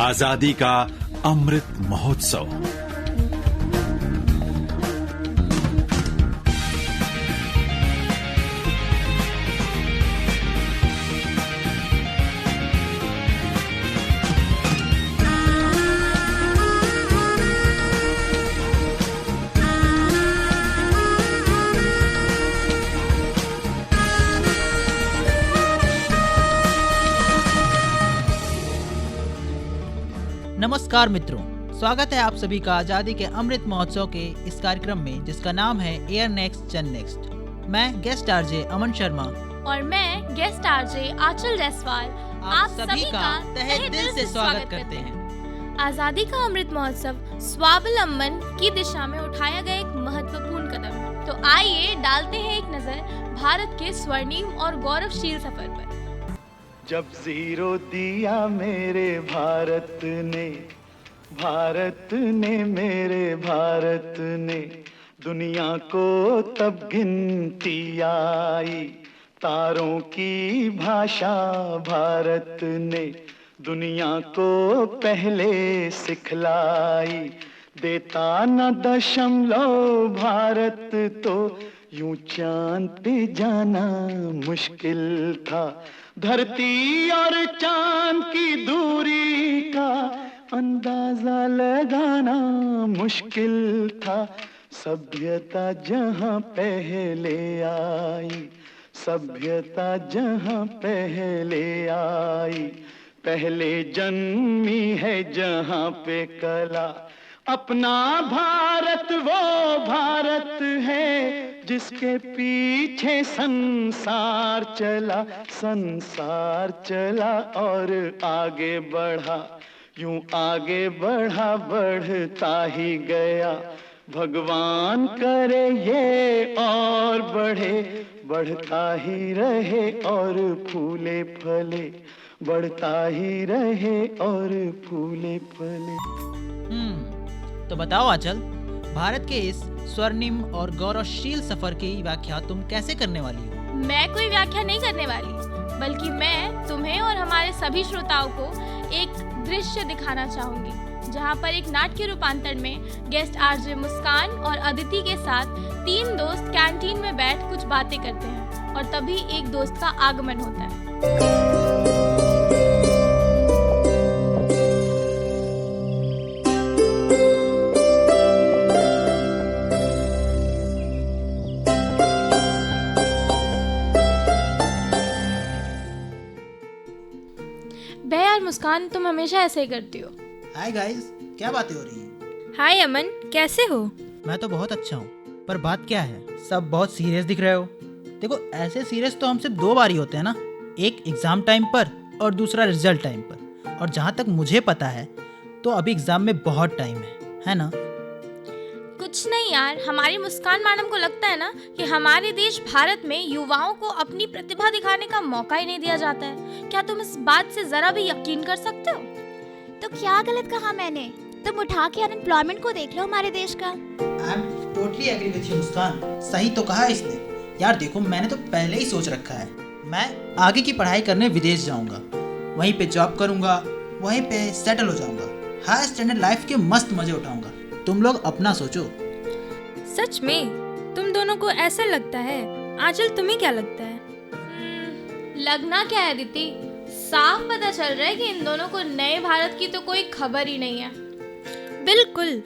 आजादी का अमृत महोत्सव। नमस्कार मित्रों, स्वागत है आप सभी का आजादी के अमृत महोत्सव के इस कार्यक्रम में जिसका नाम है एयर नेक्स्ट जन नेक्स्ट। मैं गेस्ट आरजे अमन शर्मा और मैं गेस्ट आरजे आंचल जायसवाल आप सभी का तहे दिल से स्वागत करते हैं। आजादी का अमृत महोत्सव स्वावलंबन की दिशा में उठाया गया एक महत्वपूर्ण कदम। तो आइए डालते हैं एक नजर भारत के स्वर्णिम और गौरवशील सफर पर। जब जीरो दिया मेरे भारत ने मेरे भारत ने दुनिया को तब गिनती आई। तारों की भाषा भारत ने दुनिया को पहले सिखलाई। देता न दशमलव भारत तो यूं चांद पे जाना मुश्किल था। धरती और चांद की दूरी का अंदाजा लगाना मुश्किल था। सभ्यता जहां पहले आई, सभ्यता जहां पहले आई, पहले जन्मी है जहां पे कला। अपना भारत वो भारत है जिसके पीछे संसार चला और आगे बढ़ा। यूं आगे बढ़ा बढ़ता ही गया। भगवान करे ये और बढ़े, बढ़ता ही रहे और फूले फले, बढ़ता ही रहे और फूले फले। तो बताओ आंचल, भारत के इस स्वर्णिम और गौरवशील सफर की व्याख्या तुम कैसे करने वाली हो? मैं कोई व्याख्या नहीं करने वाली, बल्कि मैं तुम्हें और हमारे सभी श्रोताओं को एक दृश्य दिखाना चाहूंगी, जहां पर एक नाट्य रूपांतरण में गेस्ट आरजे मुस्कान और अदिति के साथ तीन दोस्त कैंटीन में बैठ कुछ बातें करते हैं और तभी एक दोस्त का आगमन होता है। मुस्कान, तुम हमेशा ऐसे ही करती हो। हाय गाइस, क्या बातें हो रही हैं? हाय अमन, कैसे हो? मैं तो बहुत अच्छा हूँ, पर बात क्या है? सब बहुत सीरियस दिख रहे हो। देखो, ऐसे सीरियस तो हम सिर्फ 2 बार ही होते हैं ना, एक एग्जाम टाइम पर और दूसरा रिजल्ट टाइम पर। और जहाँ तक मुझे पता है तो अभी एग्जाम में बहुत टाइम है ना? कुछ नहीं यार, हमारी मुस्कान मैडम को लगता है ना कि हमारे देश भारत में युवाओं को अपनी प्रतिभा दिखाने का मौका ही नहीं दिया जाता है। क्या तुम इस बात से जरा भी यकीन कर सकते हो? तो क्या गलत कहा मैंने? तुम उठा के अनएम्प्लॉयमेंट को देख लो हमारे देश का। I am totally agree with you Muskan, सही तो कहा इसने। यार देखो, मैंने तो पहले ही सोच रखा है, मैं आगे की पढ़ाई करने विदेश जाऊंगा, वहीं पे जॉब करूंगा, वहीं पे सेटल हो जाऊंगा, हाई स्टैंडर्ड लाइफ के मस्त मजे उठाऊंगा। तुम लोग अपना सोचो। सच में तुम दोनों को ऐसा लगता है? आंचल, तुम्हें क्या लगता है? लगना क्या है दीदी, साफ पता चल रहा है कि इन दोनों को नए भारत की तो कोई खबर ही नहीं है। बिल्कुल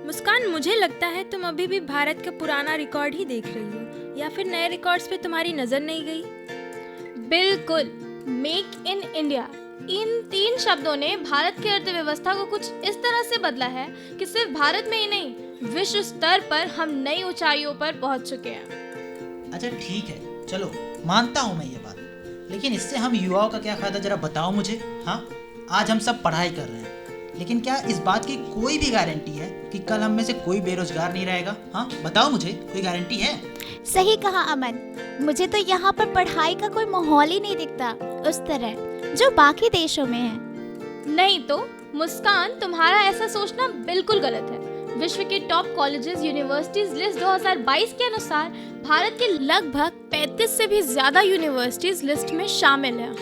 मुस्कान, मुझे लगता है तुम अभी भी भारत का पुराना रिकॉर्ड ही देख रही हो, या फिर नए रिकॉर्ड्स पे तुम्हारी नजर नहीं गई? बिल्कुल, मेक इन इंडिया, इन 3 शब्दों ने भारत की अर्थव्यवस्था को कुछ इस तरह से बदला है कि सिर्फ भारत में ही नहीं, विश्व स्तर पर हम नई ऊंचाइयों पर पहुंच चुके हैं। अच्छा ठीक है, चलो मानता हूँ मैं ये बात, लेकिन इससे हम युवाओं का क्या फायदा, जरा बताओ मुझे। हाँ, आज हम सब पढ़ाई कर रहे हैं, लेकिन क्या इस बात की कोई भी गारंटी है कि कल हम में से कोई बेरोजगार नहीं रहेगा? हाँ बताओ मुझे, कोई गारंटी है? सही कहा अमन, मुझे तो यहाँ पर पढ़ाई का कोई माहौल ही नहीं दिखता उस तरह जो बाकी देशों में है। नहीं तो मुस्कान, तुम्हारा ऐसा सोचना बिल्कुल गलत है। विश्व के टॉप कॉलेजेस यूनिवर्सिटीज लिस्ट 2022 के अनुसार भारत के लगभग 35 से भी ज्यादा यूनिवर्सिटीज लिस्ट में शामिल हैं।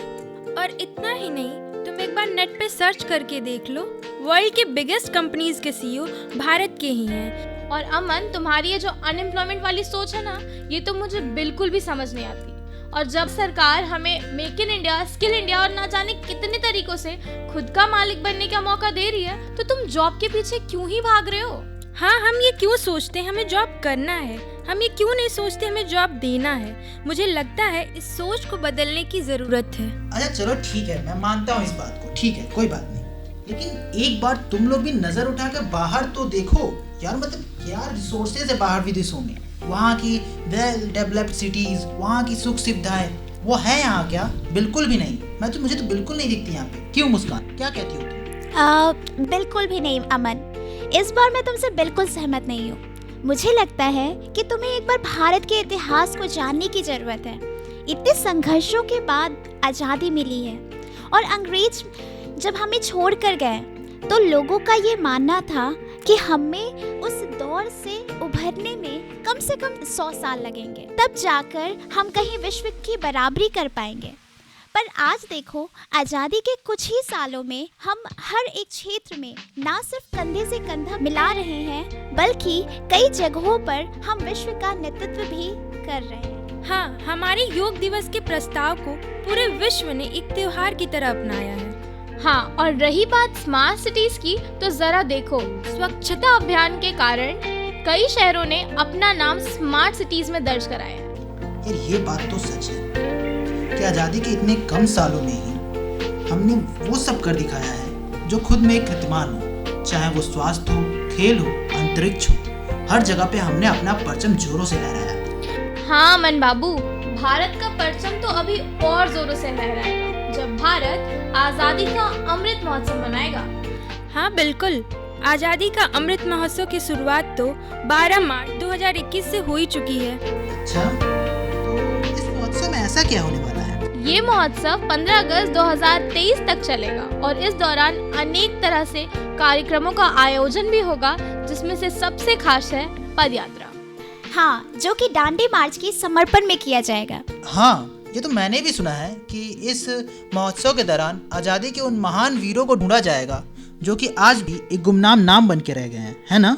और इतना ही नहीं, तुम एक बार नेट पे सर्च करके देख लो, वर्ल्ड के बिगेस्ट कंपनीज के सीईओ भारत के ही हैं। और अमन, तुम्हारी ये जो अनएम्प्लॉयमेंट वाली सोच है ना, ये तो मुझे बिल्कुल भी समझ नहीं आती। और जब सरकार हमें make in India, skill India और ना जाने कितने तरीकों से खुद का मालिक बनने का मौका दे रही है, तो तुम जॉब के पीछे क्यों ही भाग रहे हो? हाँ, हम ये क्यों सोचते हैं हमें जॉब करना है, हम ये क्यों नहीं सोचते हमें जॉब देना है? मुझे लगता है इस सोच को बदलने की जरूरत है। अच्छा चलो ठीक है, मैं मानता हूँ इस बात को, ठीक है कोई बात नहीं, लेकिन एक बार तुम लोग भी नजर उठा कर बाहर तो देखो यार। मतलब क्या रिसोर्सेज है बाहर विदेशों में, वहाँ की वेल डेवलप्ड सिटीज, वहाँ की सुख सुविधाएं, वो है यहाँ क्या? बिल्कुल भी नहीं। मुझे तो बिल्कुल नहीं दिखती यहाँ पे। क्यों मुस्कान, क्या कहती हो तुम? बिल्कुल भी नहीं अमन, इस बार मैं तुमसे बिल्कुल सहमत नहीं हूँ। मुझे लगता है कि तुम्हें एक बार भारत के इतिहास को जानने की जरूरत है। इतने संघर्षों के बाद आज़ादी मिली है और अंग्रेज जब हमें छोड़कर गए तो लोगों का ये मानना था कि हमें उस दौर से उभरने में कम से कम 100 साल लगेंगे, तब जाकर हम कहीं विश्व की बराबरी कर पाएंगे। पर आज देखो, आज़ादी के कुछ ही सालों में हम हर एक क्षेत्र में ना सिर्फ कंधे से कंधा मिला रहे हैं, बल्कि कई जगहों पर हम विश्व का नेतृत्व भी कर रहे हैं। हाँ, हमारे योग दिवस के प्रस्ताव को पूरे विश्व ने एक त्योहार की तरह अपनाया है। हाँ, और रही बात स्मार्ट सिटीज की, तो जरा देखो, स्वच्छता अभियान के कारण कई शहरों ने अपना नाम स्मार्ट सिटीज में दर्ज कराया है। यार ये बात तो सच है कि आज़ादी के इतने कम सालों में ही हमने वो सब कर दिखाया है जो खुद में एक कीर्तिमान हो, चाहे वो स्वास्थ्य हो, खेल हो, अंतरिक्ष हो, हर जगह पे हमने अपना परचम जोरों से लहराया। हाँ मन बाबू, भारत का परचम तो अभी और जोरों से लहराएगा जब भारत आज़ादी का अमृत महोत्सव मनाएगा। हाँ बिल्कुल, आज़ादी का अमृत महोत्सव की शुरुआत तो 12 मार्च 2021 से हो ही चुकी है। अच्छा, तो इस महोत्सव में ऐसा क्या होने वाला है? ये महोत्सव 15 अगस्त 2023 तक चलेगा और इस दौरान अनेक तरह से कार्यक्रमों का आयोजन भी होगा, जिसमें से सबसे खास है पद यात्रा। हाँ, जो कि डांडी मार्च की समर्पण में किया जाएगा। हाँ, ये तो मैंने भी सुना है कि इस महोत्सव के दौरान आज़ादी के उन महान वीरों को ढूंढा जाएगा जो कि आज भी एक गुमनाम नाम बन के रह गए हैं, है ना?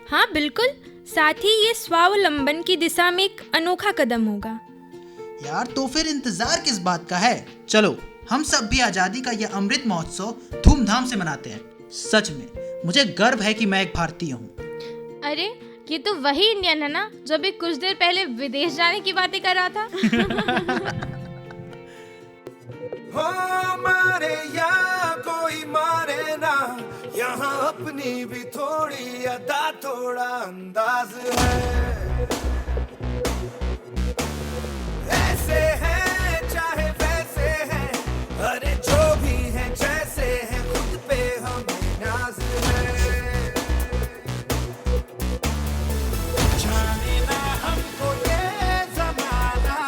हाँ बिल्कुल, साथ ही ये स्वावलंबन की दिशा में एक अनोखा कदम होगा। यार तो फिर इंतजार किस बात का है? चलो हम सब भी आज़ादी का यह अमृत महोत्सव धूमधाम से मनाते हैं। सच में मुझे गर्व है कि मैं एक भारतीय हूँ। अरे ये तो वही इंडियन है ना जो भी कुछ देर पहले विदेश जाने की बातें कर रहा था। हो मारे या कोई मारे ना, यहाँ अपनी भी थोड़ी अदा थोड़ा अंदाज है। ऐसे है चाहे वैसे है, अरे जो भी है जैसे है, खुद पे हमें नाज है। जाने ना हमको ये ज़माना,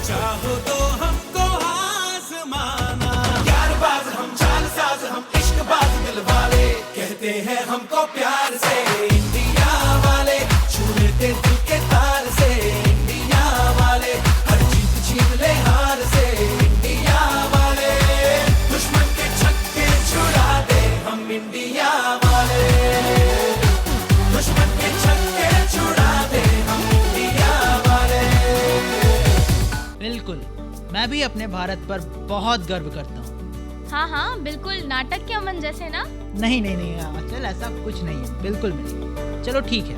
चाहो तो हमको आज़माना। यारबाज हम, चालसाज हम, इश्कबाज दिल वाले, कहते हैं हमको प्यार से इंडिया वाले, छू लेते दिल के तार से इंडिया वाले, हर जीत छीन ले हार से इंडिया वाले, दुश्मन के छक्के छुड़ा दे हम इंडिया वाले, दुश्मन के छक्के छुड़ा दे हम इंडिया वाले। बिल्कुल, मैं भी अपने भारत पर बहुत गर्व करता हूँ। हाँ हाँ बिल्कुल, नाटक के अमन जैसे ना। नहीं नहीं नहीं अचल, ऐसा कुछ नहीं है, बिल्कुल नहीं। चलो ठीक है,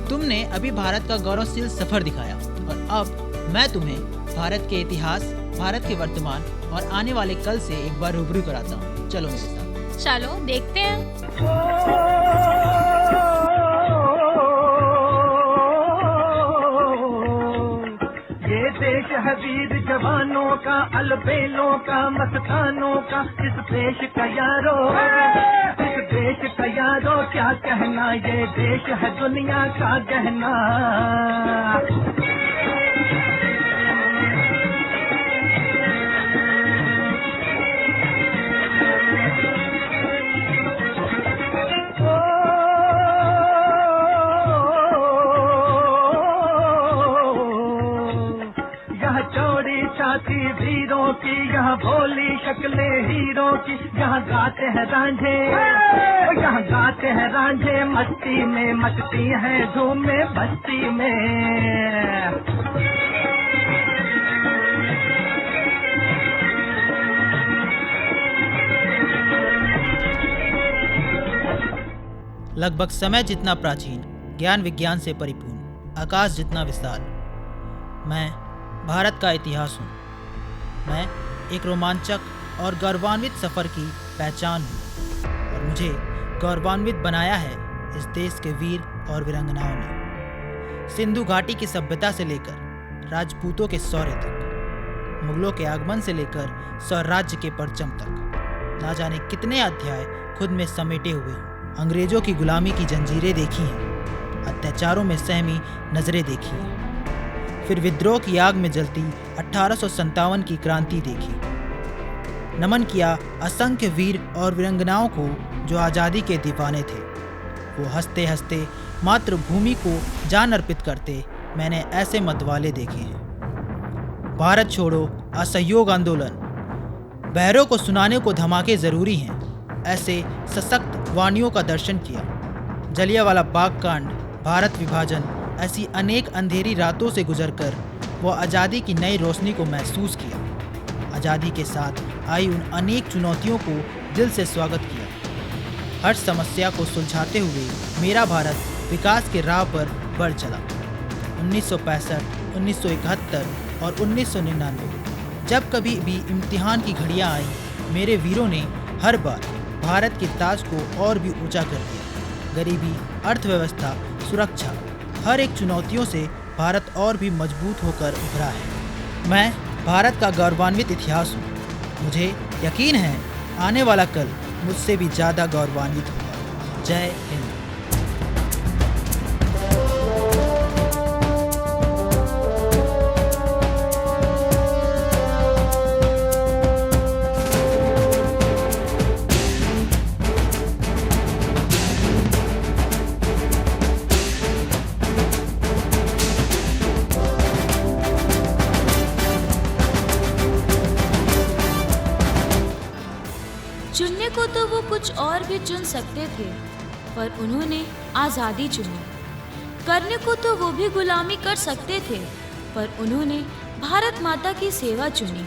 तुमने अभी भारत का गौरवशाली सफर दिखाया और अब मैं तुम्हें भारत के इतिहास, भारत के वर्तमान और आने वाले कल से एक बार रूबरू कराता हूँ। चलो मेरे साथ। चलो देखते हैं। ये देश है वीर जवानों का, अलबेलों का, मस्तानों का, इस देश का यारो, इस देश का यारो क्या कहना, ये देश है दुनिया का गहना। की, यहाँ भोली शक्लें हीरो की, यहाँ गाते हैं रांझे, यहाँ गाते हैं रांझे, मस्ती में मचती है धूम में बस्ती में। लगभग समय जितना प्राचीन, ज्ञान विज्ञान से परिपूर्ण, आकाश जितना विशाल, मैं भारत का इतिहास हूँ। मैं एक रोमांचक और गौरवान्वित सफ़र की पहचान हूँ और मुझे गौरवान्वित बनाया है इस देश के वीर और वीरांगनाओं ने। सिंधु घाटी की सभ्यता से लेकर राजपूतों के शौर्य तक, मुगलों के आगमन से लेकर स्वराज्य के परचम तक, ना जाने कितने अध्याय खुद में समेटे हुए हैं। अंग्रेजों की गुलामी की जंजीरें देखी हैं, अत्याचारों में सहमी नजरें देखी हैं, फिर विद्रोह की आग में जलती 1857 की क्रांति देखी। नमन किया असंख्य वीर और वीरांगनाओं को जो आज़ादी के दीवाने थे। वो हंसते हंसते मातृभूमि को जान अर्पित करते मैंने ऐसे मतवाले देखे हैं। भारत छोड़ो असहयोग आंदोलन, बहरों को सुनाने को धमाके ज़रूरी हैं, ऐसे सशक्त वाणियों का दर्शन किया। जलियांवाला बाग कांड, भारत विभाजन, ऐसी अनेक अंधेरी रातों से गुजरकर वो आज़ादी की नई रोशनी को महसूस किया। आज़ादी के साथ आई उन अनेक चुनौतियों को दिल से स्वागत किया। हर समस्या को सुलझाते हुए मेरा भारत विकास के राह पर बढ़ चला। 1965, 1971 और 1999 जब कभी भी इम्तिहान की घड़ियां आई, मेरे वीरों ने हर बार भारत के ताज को और भी ऊंचा कर दिया। गरीबी, अर्थव्यवस्था, सुरक्षा, हर एक चुनौतियों से भारत और भी मजबूत होकर उभरा है। मैं भारत का गौरवान्वित इतिहास हूँ। मुझे यकीन है आने वाला कल मुझसे भी ज़्यादा गौरवान्वित होगा। जय हिंद। चुनने को तो वो कुछ और भी चुन सकते थे, पर उन्होंने आज़ादी चुनी। करने को तो वो भी गुलामी कर सकते थे, पर उन्होंने भारत माता की सेवा चुनी।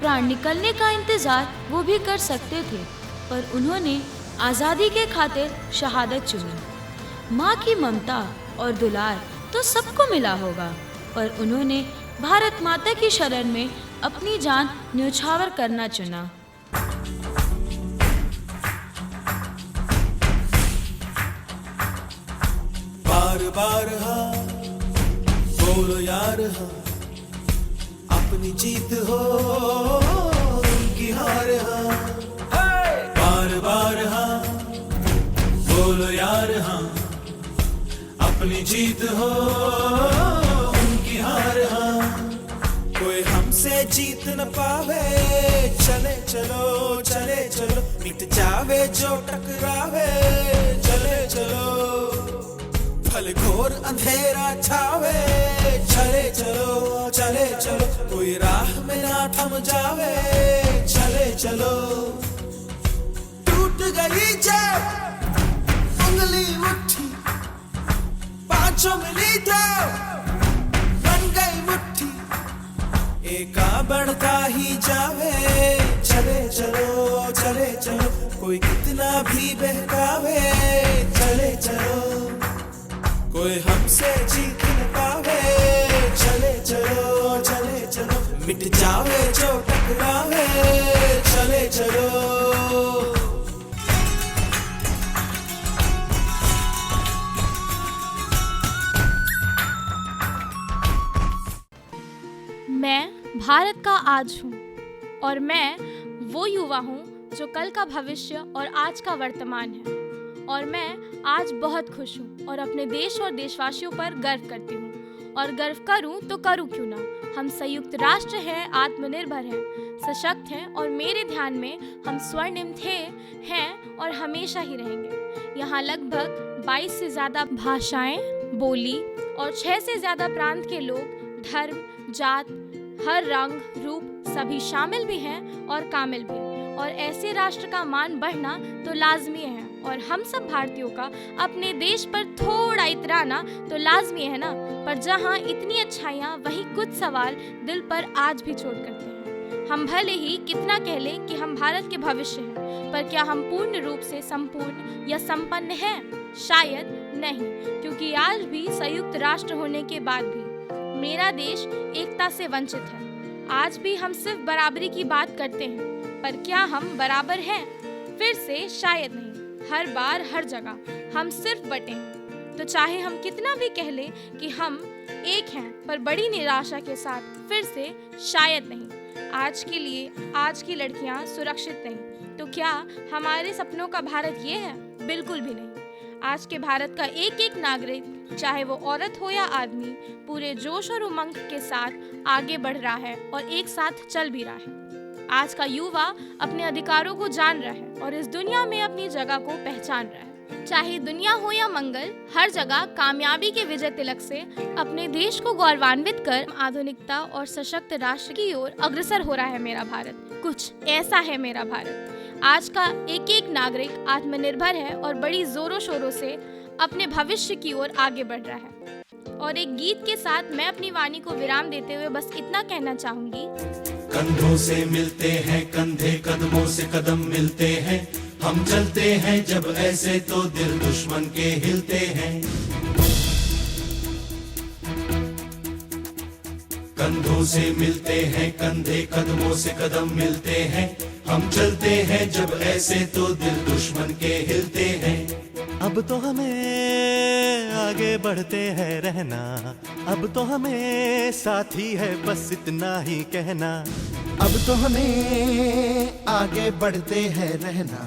प्राण निकलने का इंतज़ार वो भी कर सकते थे, पर उन्होंने आज़ादी के खातिर शहादत चुनी। माँ की ममता और दुलार तो सबको मिला होगा, पर उन्होंने भारत माता की शरण में अपनी जान न्यौछावर करना चुना। बार बार हाँ बोलो यार, हाँ अपनी जीत हो उनकी हार, हाँ बार बार हाँ बोलो यार, हाँ अपनी जीत हो उनकी हार, हाँ कोई हमसे जीत न पावे। चले चलो चले चलो, मिट जावे जो टकरावे। चले चलो भले घोर अंधेरा छावे। चले चलो कोई राह में ना थम जावे। चले चलो टूट गई जब उंगली मुट्ठी, पांचों मिली तो बन गई मुट्ठी। एका बढ़ता ही जावे। चले चलो कोई कितना भी बहकावे। चले चलो कोई हमसे जीत न पावे। चले चलो मिट जावे जो टकरावे। चले चलो मैं भारत का आज हूँ और मैं वो युवा हूँ जो कल का भविष्य और आज का वर्तमान है। और मैं आज बहुत खुश हूँ और अपने देश और देशवासियों पर गर्व करती हूँ। और गर्व करूँ तो करूँ क्यों ना। हम संयुक्त राष्ट्र हैं, आत्मनिर्भर हैं, सशक्त हैं और मेरे ध्यान में हम स्वर्णिम थे, हैं और हमेशा ही रहेंगे। यहाँ लगभग 22 से ज़्यादा भाषाएं, बोली और 6 से ज़्यादा प्रांत के लोग, धर्म, जात, हर रंग, रूप, सभी शामिल भी हैं और कामिल भी, और ऐसे राष्ट्र का मान बढ़ना तो लाजमी है। और हम सब भारतीयों का अपने देश पर थोड़ा इतराना तो लाजमी है ना। पर जहाँ इतनी अच्छाइयाँ, वहीं कुछ सवाल दिल पर आज भी चोट करते हैं। हम भले ही कितना कह लें कि हम भारत के भविष्य हैं, पर क्या हम पूर्ण रूप से संपूर्ण या संपन्न हैं? शायद नहीं, क्योंकि आज भी संयुक्त राष्ट्र होने के बाद भी मेरा देश एकता से वंचित है। आज भी हम सिर्फ बराबरी की बात करते हैं, पर क्या हम बराबर हैं? फिर से शायद नहीं। हर बार हर जगह हम सिर्फ बटे हैं। तो चाहे हम कितना भी कह लें कि हम एक हैं, पर बड़ी निराशा के साथ फिर से शायद नहीं। आज के लिए आज की लड़कियां सुरक्षित नहीं। तो क्या हमारे सपनों का भारत ये है? बिल्कुल भी नहीं। आज के भारत का एक एक नागरिक, चाहे वो औरत हो या आदमी, पूरे जोश और उमंग के साथ आगे बढ़ रहा है और एक साथ चल भी रहा है। आज का युवा अपने अधिकारों को जान रहा है और इस दुनिया में अपनी जगह को पहचान रहा है। चाहे दुनिया हो या मंगल, हर जगह कामयाबी के विजय तिलक से अपने देश को गौरवान्वित कर आधुनिकता और सशक्त राष्ट्र की ओर अग्रसर हो रहा है मेरा भारत। कुछ ऐसा है मेरा भारत। आज का एक एक नागरिक आत्मनिर्भर है और बड़ी जोरों शोरों से अपने भविष्य की ओर आगे बढ़ रहा है। और एक गीत के साथ मैं अपनी वाणी को विराम देते हुए बस इतना कहना चाहूंगी। कंधों से मिलते हैं कंधे, कदमों से कदम मिलते हैं, हम चलते हैं जब ऐसे तो दिल दुश्मन के हिलते हैं। कंधों से मिलते हैं कंधे, कदमों से कदम मिलते हैं, हम चलते हैं जब ऐसे तो दिल दुश्मन के हिलते हैं। अब तो हमें आगे बढ़ते हैं रहना, अब तो हमें साथी है बस इतना ही कहना। अब तो हमें आगे बढ़ते हैं रहना,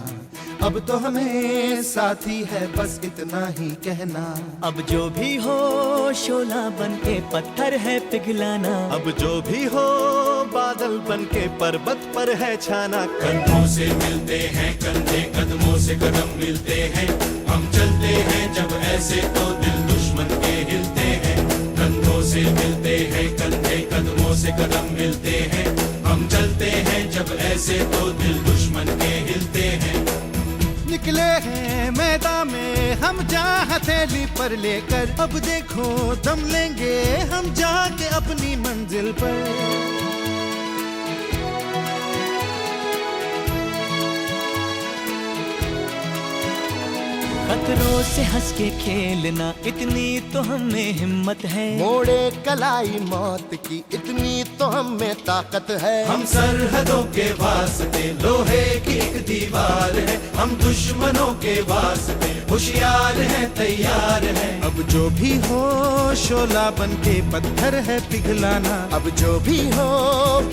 अब तो हमें साथी है बस इतना ही कहना। अब जो भी हो शोला बन के पत्थर है पिघलाना, अब जो भी हो बादल बन के पर्वत पर है छाना। कंधों से मिलते हैं कंधे, कदमों से कदम मिलते हैं, हम चलते हैं जब ऐसे तो दिल दुश्मन के हिलते हैं। कंधों से मिलते हैं कंधे, कदमों से कदम मिलते हैं, हम चलते हैं जब ऐसे तो दिल दुश्मन के हिलते हैं। निकले हैं मैदान में हम जहाँ हथेली पर लेकर, अब देखो दम लेंगे हम जाके अपनी मंजिल पर। खतरों से हंस के खेलना इतनी तो हमें हिम्मत है, मोड़े कलाई मौत की इतनी तो हमें ताकत है। हम सरहदों के वास्ते लोहे की एक दीवार है, हम दुश्मनों के वास्ते होशियार हैं तैयार हैं। अब जो भी हो शोला बन के पत्थर है पिघलाना, अब जो भी हो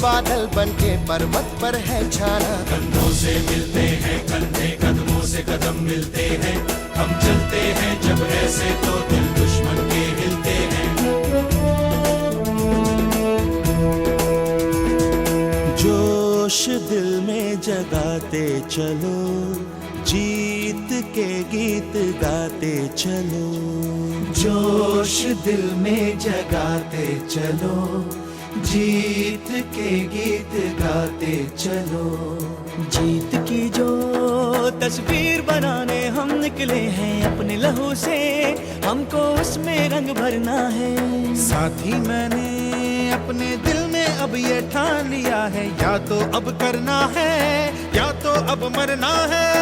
बादल बन के पर्वत पर है छाना। कंधों से मिलते हैं कंधे, कदमों से कदम मिलते हैं, हम चलते हैं जब ऐसे तो दिल दुश्मन के हिलते हैं। जोश दिल में जगाते चलो, जीत के गीत गाते चलो। जोश दिल में जगाते चलो, जीत के गीत गाते चलो। जीत की जो तस्वीर बनाने हम निकले हैं अपने लहू से, हमको उसमें रंग भरना है। साथी मैंने अपने दिल में अब ये ठान लिया है, या तो अब करना है या तो अब मरना है।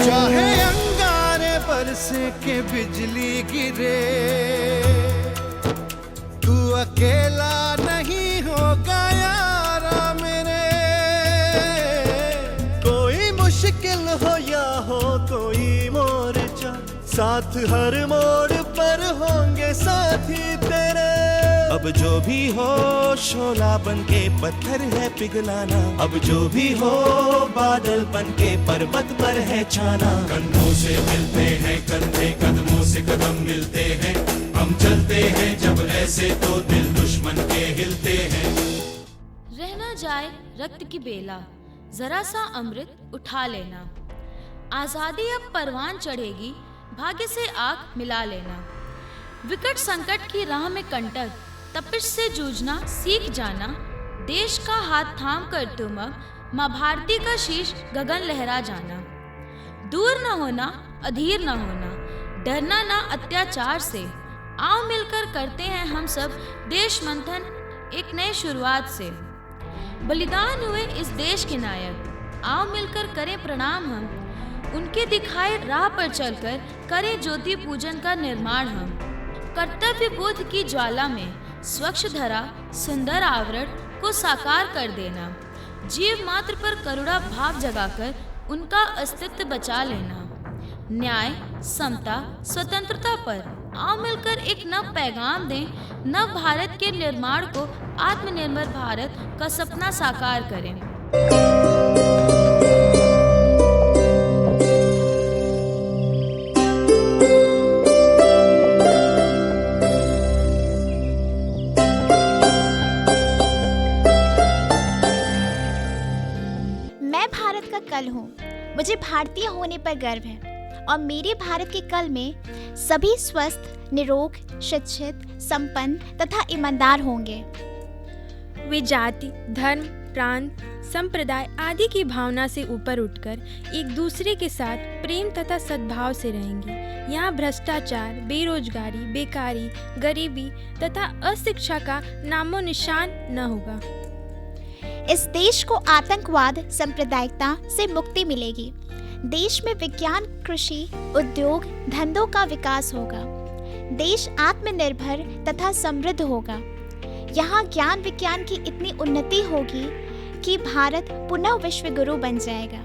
चाहे अंगारे बरसे के बिजली गिरे, तू अकेला नहीं होगा यारा मेरे। कोई मुश्किल हो या हो कोई मोर्चा, साथ हर मोड़ पर होंगे साथी तेरे। अब जो भी हो शोला बन के पत्थर है पिघलाना, अब जो भी हो बादल बन के पर्वत पर है छाना। कंधों से मिलते हैं कंधे, कदमों से कदम मिलते हैं, हम चलते हैं जब ऐसे तो दिल दुश्मन के हिलते हैं। रह न जाए रक्त की बेला, जरा सा अमृत उठा लेना। आजादी अब परवान चढ़ेगी, भाग्य से आंख मिला लेना। विकट संकट की राह में कंटक, तपिश से जूझना सीख जाना, देश का हाथ थाम कर तुम अब माँ भारती का शीश गगन लहरा जाना। दूर न होना, अधीर न होना, डरना ना अत्याचार से, आओ मिलकर करते हैं हम सब देश मंथन एक नई शुरुआत से। बलिदान हुए इस देश के नायक, आओ मिलकर करें प्रणाम हम, उनके दिखाए राह पर चलकर करें ज्योति पूजन का निर्माण हम। कर्तव्य बोध की ज्वाला में स्वच्छ धरा सुंदर आवरण को साकार कर देना, जीव मात्र पर करुणा भाव जगाकर उनका अस्तित्व बचा लेना। न्याय, समता, स्वतंत्रता पर आओ मिलकर एक नव पैगाम दें, नव भारत के निर्माण को आत्मनिर्भर भारत का सपना साकार करें। मैं भारत का कल हूँ, मुझे भारतीय होने पर गर्व है और मेरे भारत के कल में सभी स्वस्थ, निरोग, शिक्षित, संपन्न तथा ईमानदार होंगे। वे जाति, धर्म, प्रांत, संप्रदाय आदि की भावना से ऊपर उठकर एक दूसरे के साथ प्रेम तथा सद्भाव से रहेंगे। यहाँ भ्रष्टाचार, बेरोजगारी, बेकारी, गरीबी तथा अशिक्षा का नामो निशान न होगा। इस देश को आतंकवाद, सांप्रदायिकता से मुक्ति मिलेगी। देश में विज्ञान, कृषि, उद्योग, धंधों का विकास होगा। देश आत्मनिर्भर तथा समृद्ध होगा। यहाँ ज्ञान विज्ञान की इतनी उन्नति होगी कि भारत पुनः विश्व गुरु बन जाएगा।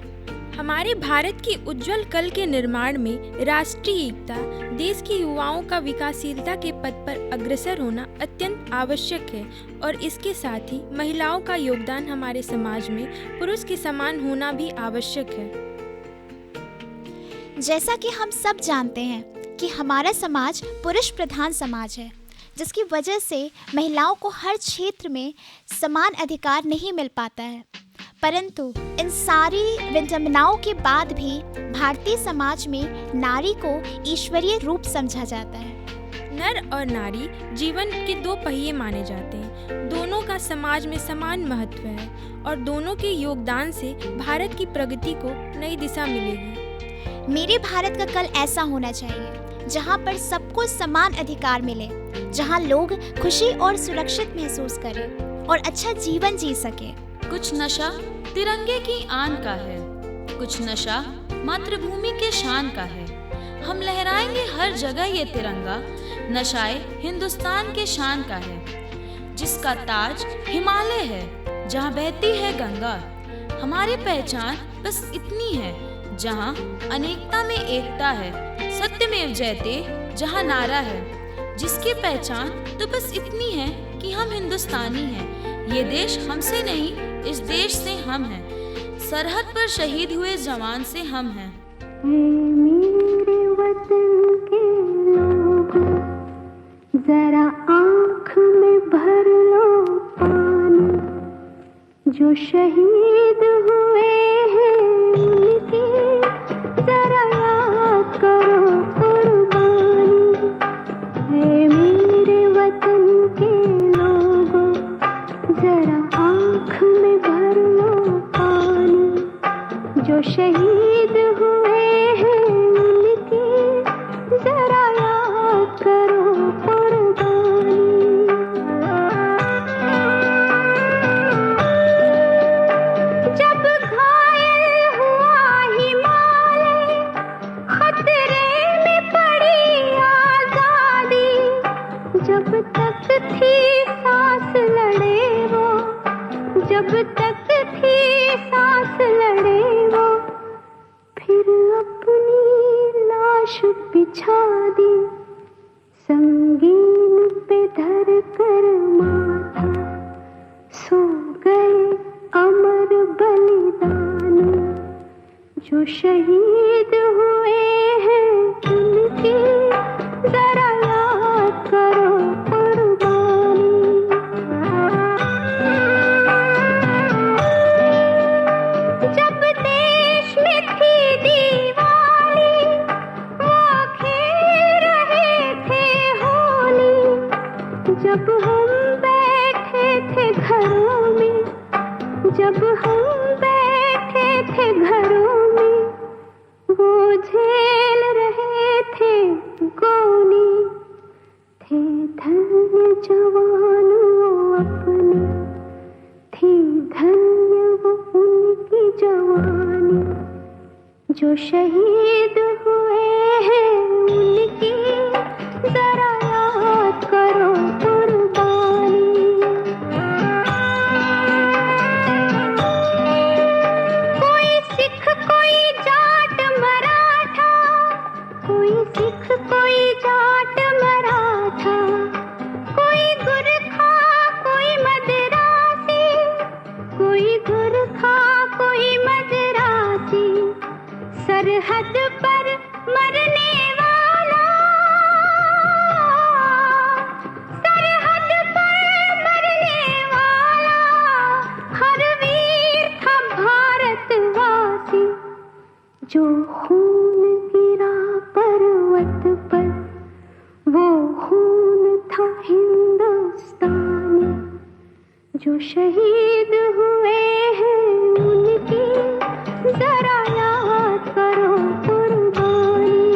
हमारे भारत की उज्जवल कल के निर्माण में राष्ट्रीय एकता, देश के युवाओं का विकासशीलता के पथ पर अग्रसर होना अत्यंत आवश्यक है और इसके साथ ही महिलाओं का योगदान हमारे समाज में पुरुष के समान होना भी आवश्यक है। जैसा कि हम सब जानते हैं कि हमारा समाज पुरुष प्रधान समाज है, जिसकी वजह से महिलाओं को हर क्षेत्र में समान अधिकार नहीं मिल पाता है। परंतु इन सारी विडंबनाओं के बाद भी भारतीय समाज में नारी को ईश्वरीय रूप समझा जाता है। नर और नारी जीवन के दो पहिए माने जाते हैं। दोनों का समाज में समान महत्व है और दोनों के योगदान से भारत की प्रगति को नई दिशा मिलेगी। मेरे भारत का कल ऐसा होना चाहिए जहाँ पर सबको समान अधिकार मिले, जहाँ लोग खुशी और सुरक्षित महसूस करें और अच्छा जीवन जी सके। कुछ नशा तिरंगे की आन का है, कुछ नशा मातृभूमि के शान का है। हम लहराएंगे हर जगह ये तिरंगा, नशाए हिंदुस्तान के शान का है। जिसका ताज हिमालय है, जहाँ बहती है गंगा। हमारी पहचान बस इतनी है, जहाँ अनेकता में एकता है। सत्यमेव जयते जहाँ नारा है। जिसकी पहचान तो बस इतनी है कि हम हिंदुस्तानी हैं। ये देश हमसे नहीं, इस देश से हम हैं। सरहद पर शहीद हुए जवान से हम हैं। मेरे वतन के लोगों, जरा आँख में भर लो पानी। जो शहीद हुए हैं उनकी जरा याद करो कुर्बानी। है मेरे वतन के लोगों, जरा आँख में भर लो पानी। जो शहीद हुए हैं उनकी जरा याद करो कुर्बानी। जब घायल हुआ हिमालय, खतरे में पड़ी आजादी। जब तक थी सांस लड़े वो, जब तक थी सांस लड़े वो। फिर अपनी लाश बिछा दी, संगीन पे धर कर माथा। सो गए अमर बलिदानी। जो शहीद हुए हैं उनकी जरा याद करो कुर्बानी। जब देश में थी दीवाली, वो खेल रहे थे होली। जब हम जब हम बैठे थे घरों में वो झेल रहे थे गोली, थे धन्य जवान वो अपने, थी धन्य वो उनकी जवानी, जो शहीद हुए हैं उनकी जरा याद करो कुर्बानी। कोई सिख कोई जाट मराठा, कोई सिख कोई जाट मराठा, कोई गुरखा कोई मदरासी, कोई गुरखा कोई मदरासी, सरहद पर मरने वाला, सरहद पर मरने वाला, हर वीर था भारतवासी, जो खून गिरा पर्वत पर वो खून था हिंदुस्तानी, जो शहीद हुए हैं उनकी जरा याद करो कुर्बानी।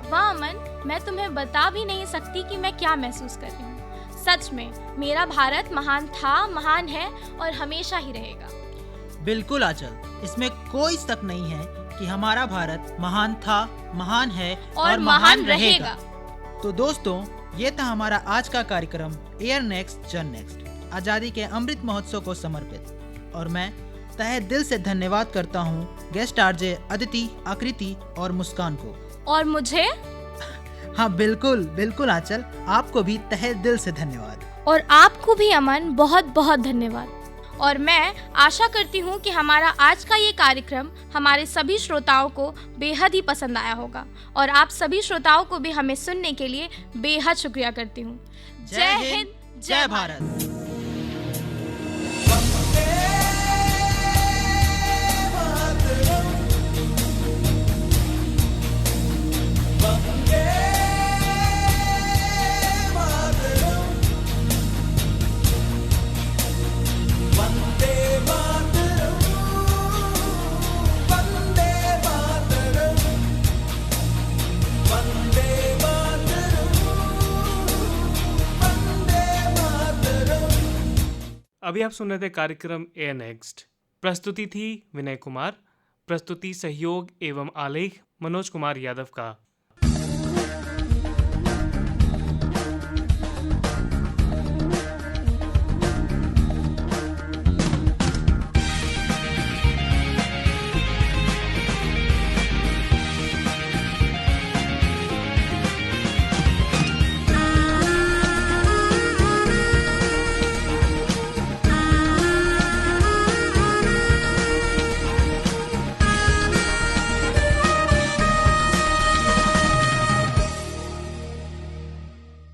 वाह अमन, मैं तुम्हें बता भी नहीं सकती कि मैं क्या महसूस कर रही हूँ। सच में मेरा भारत महान था, महान है और हमेशा ही रहेगा। बिल्कुल आंचल, इसमें कोई शक नहीं है कि हमारा भारत महान था, महान है और महान रहेगा। तो दोस्तों, ये था हमारा आज का कार्यक्रम एयर नेक्स्ट जन नेक्स्ट, आज़ादी के अमृत महोत्सव को समर्पित। और मैं तहे दिल से धन्यवाद करता हूँ गेस्ट आरजे अदिति, आकृति और मुस्कान को। और मुझे? हाँ बिल्कुल बिल्कुल आंचल, आपको भी तहे दिल से धन्यवाद। और आपको भी अमन, बहुत बहुत धन्यवाद। और मैं आशा करती हूँ कि हमारा आज का ये कार्यक्रम हमारे सभी श्रोताओं को बेहद ही पसंद आया होगा। और आप सभी श्रोताओं को भी हमें सुनने के लिए बेहद शुक्रिया करती हूँ। जय हिंद, जय भारत। अभी आप सुन रहे थे कार्यक्रम एयर नेक्स्ट। प्रस्तुति थी विनय कुमार, प्रस्तुति सहयोग एवं आलेख मनोज कुमार यादव का।